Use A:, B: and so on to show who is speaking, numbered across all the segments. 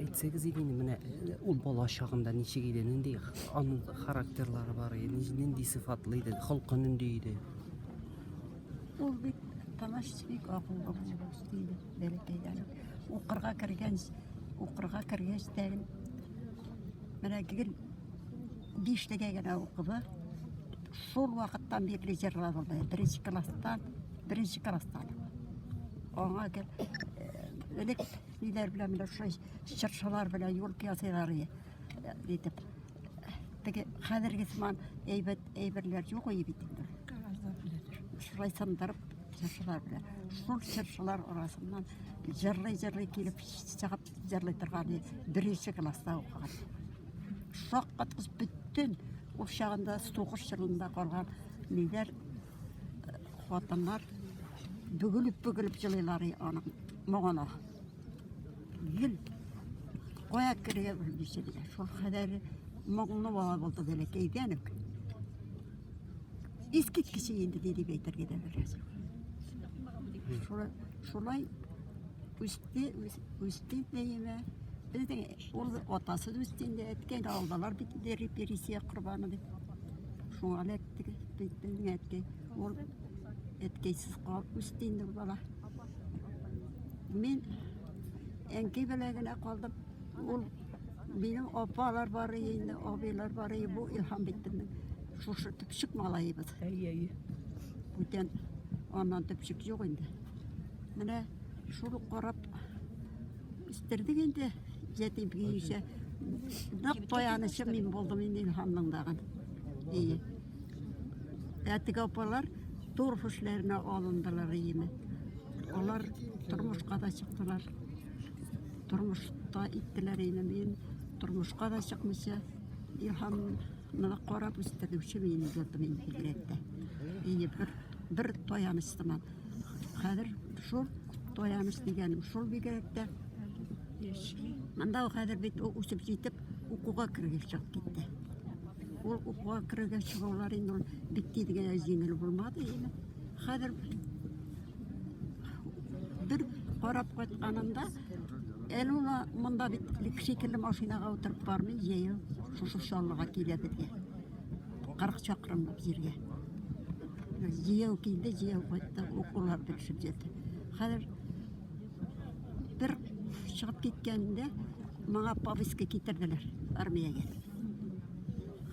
A: Айтсаңыз егене мына ул бала шагында ничек иде, нендей анын характерлары бар иде, нендей сыфатлы иде, холкы нендей иде?
B: Ул бит тамашчыбек акыллы булып истейди, бәләкәйдән. Укырга кергәч тәген менә гел 5-тәгә генә укыды. Шул вакыттан бирле җырлады. 1-нче класстан. Аңа гел элек ниләр белән менә шулай чыршылар белән юл ясыйлар дип. Теге хәзерге сыман әйберләр юк бит инде. Шулай сындырып чыршылар белән. Шул чыршылар арасыннан җырлый килеп чыгып җырлый торган 1-нче класста укыган. Шаккаткыз бүттен ул чагында сугыш чорында калган ниләр хатыннар бөгелеп җырлыйлар аның моңына. Гел кая керергә белмичә диләр. Шул хәдәр моңны бала булды бәләкәйдән үк. Искиткече инде дип әйтергә дә беләсең. Шулай үсте дәйме. Безнең ул атасы үстендә әткән алдылар бит репрессия корбаны дип. Шуңа эләктек безнең әткәй. Ул әткәйсез калып үсте инде бала. Мин әнкәй белән генә калдым. Ул минем апалар бар инде, абыйлар бар иде. Бу Илһам битнең шушы төпчек малайыбыз. Бүтән аннан төпчек юк инде. Менә шул карап үстердек инде. Җәтим бийүче. Нак таянышы мин булдым инде Илһамның дагын. Әтиге апалар торф эшләренә алындылар име. Алар тормышка да чыктылар. Тормышта иттеләр ине. Мин тормышка да чыкмыйча Илһамны карап үстерүче мин булдым инде бигрәктә. Бер таяныч сыман. Хәзер шул таяныч дигәнем шул бигрәктә. Мында хәзер бит үсеп җитеп укуга кергәч чыгып китте. Ул укуга кергәч чыгулар инде бит дигән җиңел булмады инде. Хәзер бер карап кайтканында Элула монда бит шикелле машинага утырып бармый, җәяү шушы шаллыга килә безгә. 40 чакрымлык җиргә. Җәяү килде, җәяү кайтты, укулар бешеп җитте. Хәзер бер чыгып киткәндә моңа повестка китерделәр армиягә.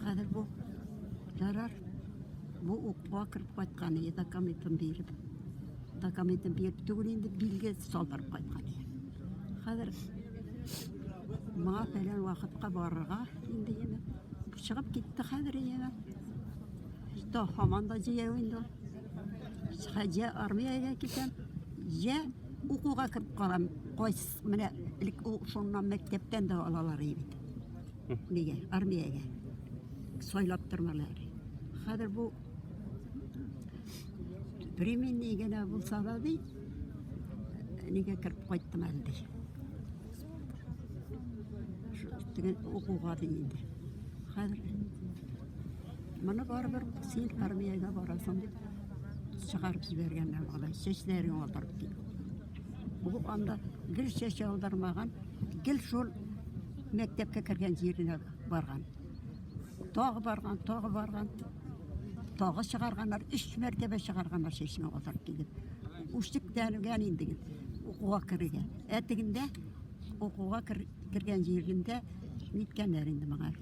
B: Хәзер бу ярар бу укуга кирип кайткан иде, документын биреп. Документын биреп түгел инде билге салдырып кайткан иде. Хәзер моңа фәлән вакытка барырга инде яна чыгып китте хәзер яна. Һаман да җәяү инде. Хаҗа армиягә китәм. Җә укуга кирип калам. Кайсы менә илек шуннан мәктәптән дә алалар иде. Нигә? Армиягә. Сайлап тормалар. Хәзер бу временный генә булса да ди. Нигә кирип кайттым әле. Шуны укуга инде. Хәзер моны барыбер син армиягә барасың дип чыгарып җибәргәннәр алай. Чәчләрен алдырып кит. Бу анда гел чәч алдырмаган, гел шул мәктәпкә кергән җиренә барган. Тагы барган. Тагы чыгарганнар, 3 мәртәбә чыгарганнар чәчне алдырып килеп. Үштек дәлгән инде укуга кергән. Әтегендә укуга кергән җирендә ниткәннәр инде моңа.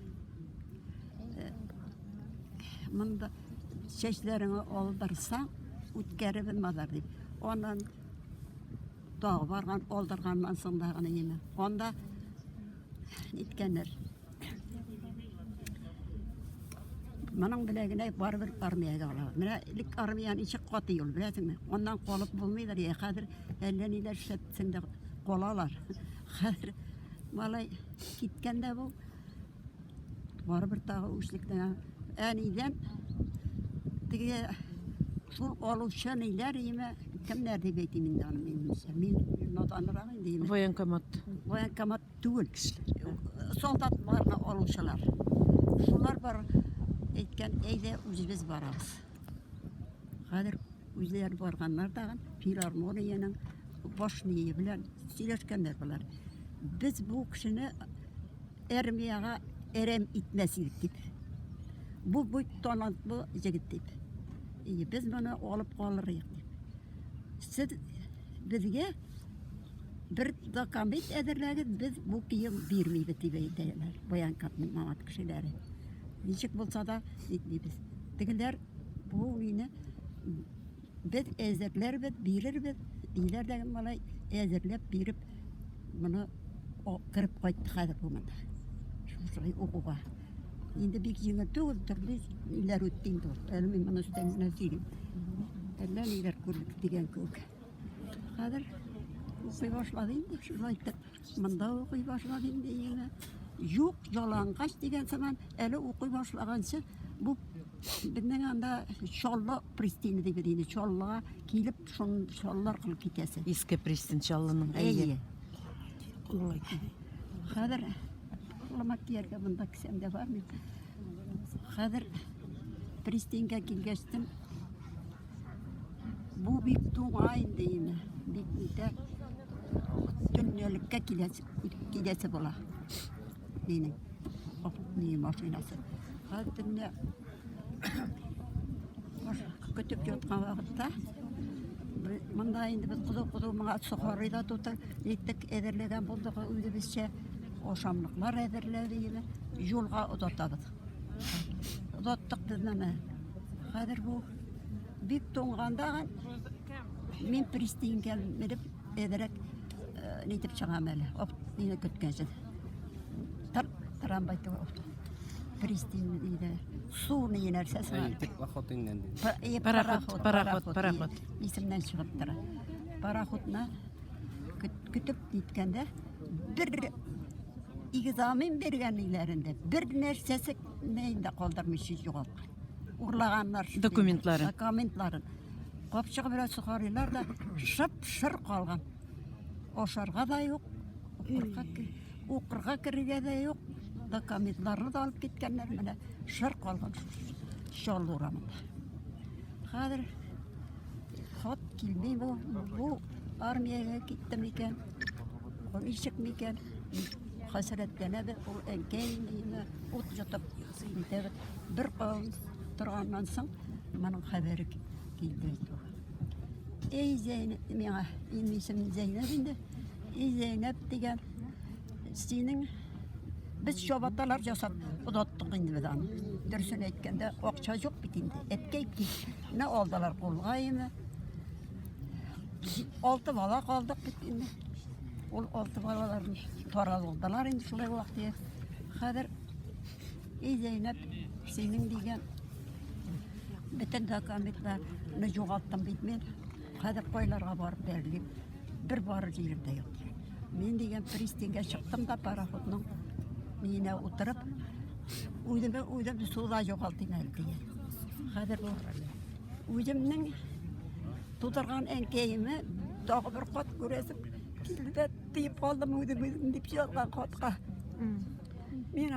B: Монда чәчләреңне алдырсаң, үткәреп булмадар дип. Аннан тагы барган, алдырганнан соң да гына еме. Анда ниткәннәр. Моның беләгенә барыбер армиягә алалар. Менә илек армияны ничек каты юл беләсеңме? Аннан калып булмыйдыр. Хәзер әллә ниләр эшләтсәң дә калалар. Хәзер малай киткәндә бу барыбер тагы үчлектән әнидән теге шул алучы ниләр име кемнәр дип әйтим инде аны мин наданрак инде име. Военкомат түгел кешеләр. Солдатларны алучылар. Шулар бар әйткән әйдә үзебез барабыз. Хәзер үзләре барганнар тагын филармонияның башние белән сөйләшкәннәр булар. Без бу кешене армияга әрәм итмәс идек дип. Бу талантлы җегет дип. Без моны алып калырык дип. Сез безгә bir документ әзерләгез, без бу кием бирмибез дип әйтәләр. Баянкатның мамат кешеләре. Ничек булса да итмибез. Тегеләр бу уйны без әзерләрбез, бирербез. Иләрдәге малай әзерләп биреп, моны кырып кайтты хәзер бу монда. Шулай укуга. Инде бик җиңел түгел, төрле иләр үтте инде. Әле мин моны өстән сөйлим. Әллә ниләр күрдек дигән күк. Хәзер укый башлады инде, шулай итеп, монда укый башлады инде яңа. Юк, ялангач дигән заман, әле укый башлаганчы, бу безнең анда Чаллы пристине дип дине, Чаллыга килеп, шуллар кылып китәсе.
C: Иске пристин Чаллының.
B: Әйе. Хәзер ламак кияргә монда кисәм дә бармы? Хәзер пристинга килгәчтем. Бу бик тугай инде инде. Бик итә. Төннәлеккә киләсе була. Минем. Ни машинасы. Хәзер көтүп яткан вакытта монда инде без кызу моңа сохарыда тутып, иттек әзерләгән булдык үзебезчә ашамлыклар әзерләдек. Юлга озатабыз. Озаттык безне. Хәзер бу бик тоңганда мин пристингә менеп әзерәк нитеп чыгам әле. Мине көткәнче. Трамвай туып. Пристин диде. Суны нәрсәсе бар.
A: Пароходыңнан ди.
C: Пароход.
B: Исемнән чыгып тора. Пароходна көтүп ниткәндә бер экзамен бергәннәрендә бер нәрсәсе нәйдә калдырмыйчы югалткан. Урлаганнар. Документларын. Капчыгы белән сухарилар да шып-шыр калган. Ашарга да юк, укырга керергә дә юк. Документларны да алып киткәннәр менә шыр калган. Шул урамында. Хәзер хат килми бу армиягә киттем икән. Ничек микән? Хәсрәтләнә дә ул әнкәйне ут ятып итә. Бер кал торганнан соң моның хәбәре килде. Эй Зәйнәп, миңа исем Зәйнәп инде. Эй Зәйнәп дигән синең biz çabatalar jasap udattıq indi biz аны. Dürüsün әйткәндә акча юк бит инде. Әткәй ne aldılar кулгаймы? 6 бала калдык бит инде. Ул 6 балаларны таралдылар инде шулай вакытта. Хәзер Эй Зәйнәп синең дигән бөтен документларны югалттым бит мен. Хәзер кайларга барып берлим. Бер бары җирем дә юк. Мен дигән пристингә чыктым да пароходның мине утырып, уйдым суда югалтын әле. Хәзер бу үземнең тутырган әнкәйеме тагы бер кат күрәсем килде дип калдым үзем дип язган катка. Мин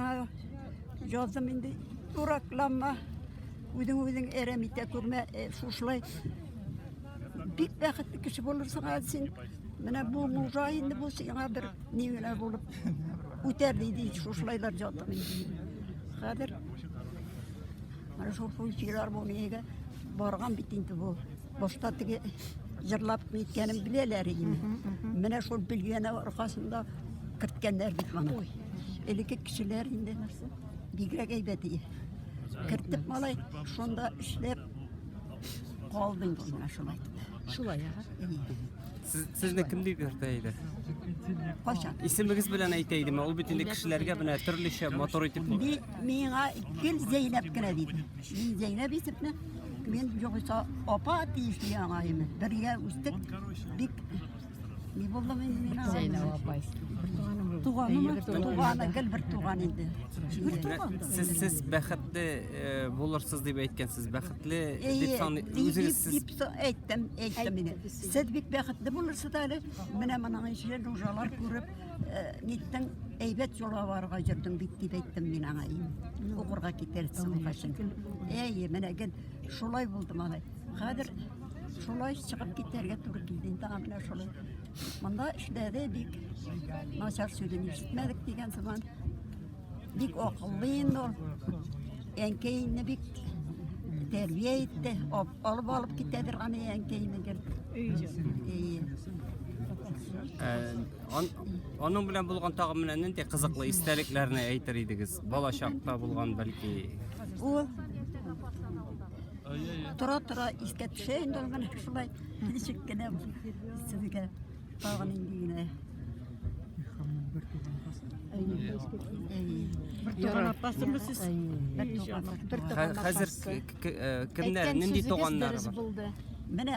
B: жаздым инде дуракланма. Үзең әрәм итә күрмә шушылай. Бик бәхетле кеше булырсың син. Менә бу мужа инде бу сиңа бер нигеләр булып үтәрде ди шушылайлар җаттым инде. Хәзер менә шул фуйчылар бу нигә барган бит инде бу. Башта теге җырлап киткәнем беләләр инде. Менә шул билгәне аркасында киткәннәр бит моны. Элекке кешеләр инде бигрәк әйбәт ие. Кертеп малай шунда эшләп калдым менә шулай.
C: Шулай,
A: Сезне кем дип йөртәйде?
B: Качан?
A: Исемегез белән әйтәйдеме? Ул бит инде кешеләргә менә төрлечә мотор итеп.
B: Миңа гел Зәйнәп кенә диде. Мин Зәйнәп исемне мен югыйса апа диешли аңайым. Бергә үстек бик ни булды мен
C: Зәйнәп апай.
B: Туганы гел бер туган инде.
A: Сез бәхетле булырсыз дип әйткәнсез. Бәхетле дип сан үзегез
B: әйттем мине. Сез бик бәхетле булырсыз әле. Менә моның ишеләр ужалар күреп ниттең әйбәт юлга барырга җирдең бит дип әйттем мин аңайым. Укырга китәрсең кашын. Әйе, менә гел шулай булды малай. Хәзер шулай чыгып китерге туры килди. Инде менә шулай. Монда эшләде бик начар сүзен ишетмәдек дигән заман. Бик акыллы инде ул. Әнкәйне бик тәрбия итте. Алып китәдер аны әнкәйне гел.
A: Аның белән булган тагын менә нинди кызыклы истәлекләрне әйтер идегез? Бала чакта булган бәлки.
B: Ул тора искә төшә инде ул менә шулай ничек кенә сезгә тагын инде генә.
A: Хәзер кемнәр нинди туганнар бар?
B: Менә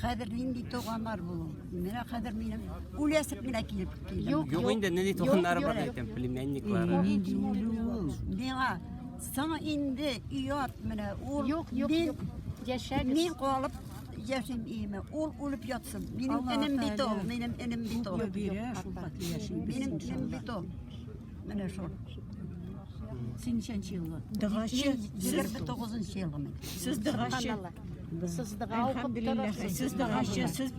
B: хәзер нинди туганнар булу. Менә хәзер минем үләсеп менә килеп килде.
A: Юк инде нинди туганнар бар әйтәм, племянниклары.
B: Миңа саңа инде уят менә ул
D: Юк, яшәгез.
B: мин калып яшим име. Ул үлеп ятсын. Минем энем бит ул, минем энем бит ул. Минем энем бит ул. Менә шул.
C: Син ничәнче еллы?
B: 29 елым.
C: Сез дыгачы.
D: Сез дыга укып торасыз.
C: Сез дыгачы, сез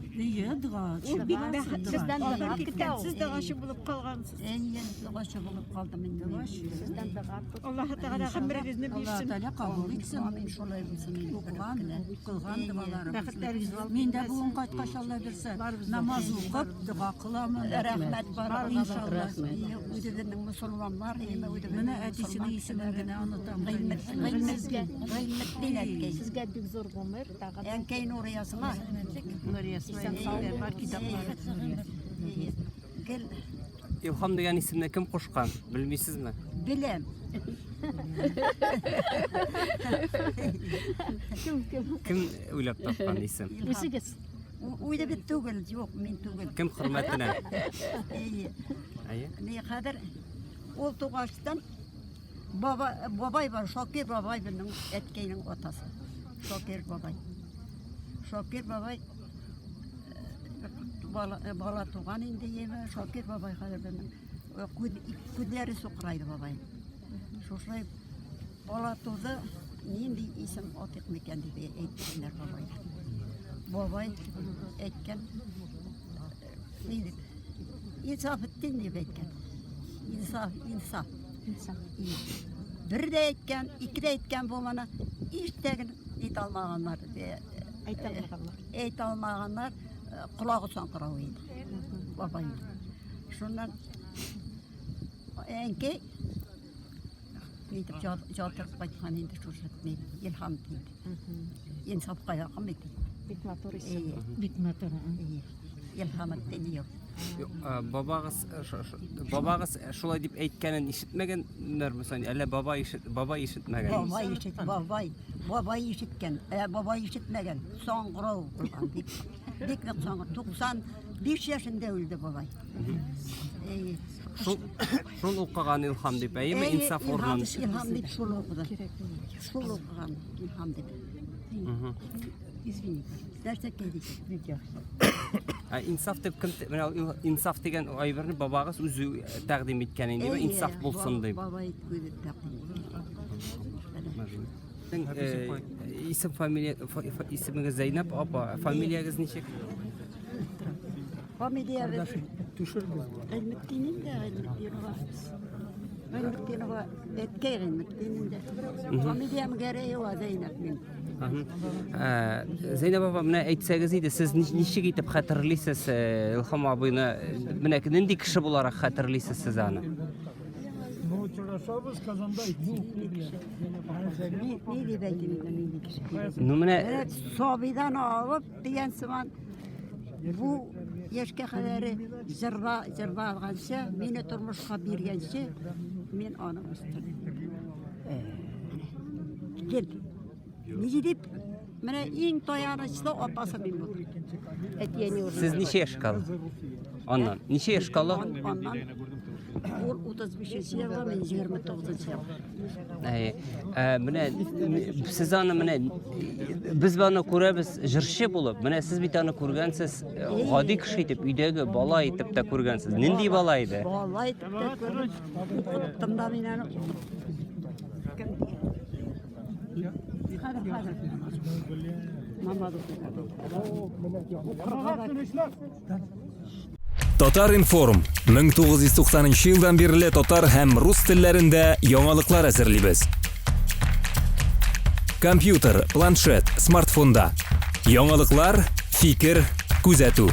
C: дыгачы.
D: Ул бик бәхет. Сездән дыга көтә ул.
C: Сез дыгачы булып калгансыз.
B: Әйе, дыгачы булып калдым инде.
D: Сездән дыга көтә.
C: Аллаһ Тәгалә һәммәгезне бирсен.
B: Тәгалә кабул итсен. Амин шулай булсын.
C: Кылган дыгаларым. Мин дә бүген кайткач Алла бирсә, намаз укып, дыга кыламын.
B: Рәхмәт бар
C: иншаллах.
B: Үзебезнең мөселманнар,
C: Менә әтисенең исемен генә онытам.
B: Гыйлмәттин әткәй.
D: Сезгә бик зур гомер, тагы
B: Әнкәй Нуриясына.
C: Нурия Исмәгыйль бар китаплар.
B: Гел
A: Илһам дигән исемне кем кушкан? Белмисезме?
B: беләм.
A: Кем уйлап тапкан исем?
D: Үзегез.
B: Уйда бит түгел, юк, мин түгел.
A: Кем хөрмәтенә?
B: Әйе.
A: Әйе.
B: Ни хәзер ул тугаштан бабай бар, Шакир бабай безнең әткәйнең атасы. Шакир бабай. Шакир бабай бала туган инде еме. Шакир бабай хәзер безнең күзләре сукрайды бабай. Шушылай бала туды, нинди исем атык микән дип әйткәннәр бабай. Бабай әйткән нинди Инсафеттин дип әйткән. Инсаф. Бер дә әйткән, ике дә әйткән булманы. Иштәген әйтә алмаганнар. Әйтә алмаганнар, колагы саңкырау иде. Бабай. Шуннан әнкәй нитеп җатырып кайткан инде шушы илһам диде. Инсафка якын бит.
D: Бик матур исем.
C: Бик матур.
B: Илһам диде.
A: Бабагыз шулай дип әйткәнен ишетмәгәннәр мисән? Әллә бабай ишетмәгән?
B: Бабай ишеткән. Бабай ишетмәгән. Саңгырау булган бик. Бик нык саңгыр. 95 яшендә үлде бабай.
A: Шул укыган Илһам дип әйеме? Инсаф урнын.
B: Илһам дип шул укыды. Шул укыган Илһам дип. Извини. Дәрсә кәйди.
A: Инсаф дип кем менә инсаф дигән әйберне бабагыз үзе тәкъдим иткән инде, инсаф булсын дип.
B: Бабай үзе тәкъдим иткән.
A: Исем фамилия исемегез Зәйнәп апа, фамилиягез ничек?
B: Фамилия Гыйлметдинин дә Гыйлметдинова әткәй Гыйлметдинин дә. Фамилиям Гәрәева Зәйнәп мин.
A: Зәйнәп апа, менә әйтсәгез иде, сез ничек итеп хәтерлисез Илһам абыйны? Менә нинди кеше буларак хәтерлисез сез аны?
E: Ну, очрашабыз Казанда
B: Ни дип әйтим инде кеше.
A: Ну менә
B: Сабидан алып дигән сыман бу яшькә кадәр җырлаганчы, мине тормышка биргәнче, мин аны үстердем. Гел. Ни дип менә иң таянычлы апасы мин бу. Әтиәне
A: сез ничә яшькә? Аннан ничә яшькә?
B: Аннан ул 35 елга, мин 29 елга.
A: Менә сез аны менә без аны күрәбез җырчы булып, менә сез бит аны күргәнсез, гади кеше итеп, өйдәге бала итеп тә күргәнсез. Нинди бала иде?
B: Бала итеп тә күреп, укыттым да мин аны. Хәзер. намаз оқиды.
F: Татар информ 1990 елдан бері татар һәм рус телләрендә яңалыклар әзерлибез. Компьютер, планшет, смартфонда. Яңалыклар, фикер, күзәтү.